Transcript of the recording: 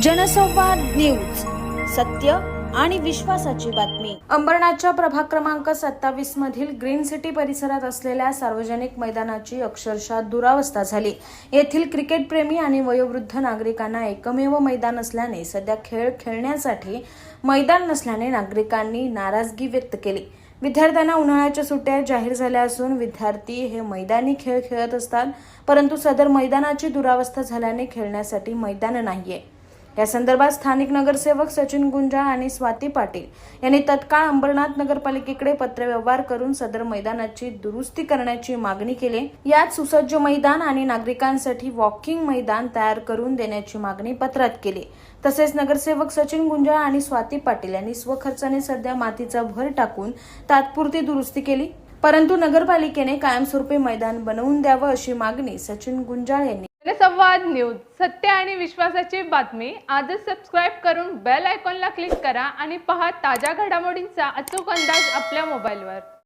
जनसंवाद न्यूज, सत्य आणि विश्वासाची बातमी। अंबरनाथच्या प्रभाग क्रमांक 27 मधील ग्रीन सिटी परिसरात असलेल्या सार्वजनिक मैदानाची अक्षरशः दुरावस्था झाली। येथील क्रिकेट प्रेमी आणि वयोवृद्ध नागरिकांना एकमेव मैदान असल्याने सध्या खेळ खेळण्यासाठी मैदान नसल्याने नागरिकांनी नाराजगी व्यक्त केली। विद्यार्थ्यांना उन्हाळ्याच्या सुट्ट्या जाहीर झाल्या असून विद्यार्थी हे मैदानी खेळ खेळत असतात, परंतु सदर मैदानाची दुरावस्था झाल्याने खेळण्यासाठी मैदान नाहीये। या संदर्भात स्थानिक नगरसेवक सचिन गुंजाळ आणि स्वाती पाटील यांनी तत्काळ अंबरनाथ नगरपालिकेकडे पत्रव्यवहार करून सदर मैदानाची दुरुस्ती करण्याची मागणी केली। यात सुसज्ज मैदान आणि नागरिकांसाठी वॉकिंग मैदान तयार करून देण्याची मागणी पत्रात केली। तसेच नगरसेवक सचिन गुंजाळ आणि स्वाती पाटील यांनी स्वखर्चाने सध्या मातीचा भर टाकून तात्पुरती दुरुस्ती केली, परंतु नगरपालिकेने कायमस्वरूपी मैदान बनवून द्यावं अशी मागणी सचिन गुंजाळ यांनी। जनसंवाद न्यूज, सत्य आणि विश्वासाची बातमी। आजच सबस्क्राइब करून बेल आयकॉनला क्लिक करा आणि पहा ताज्या घडामोडींचा अचूक अंदाज आपल्या मोबाईलवर।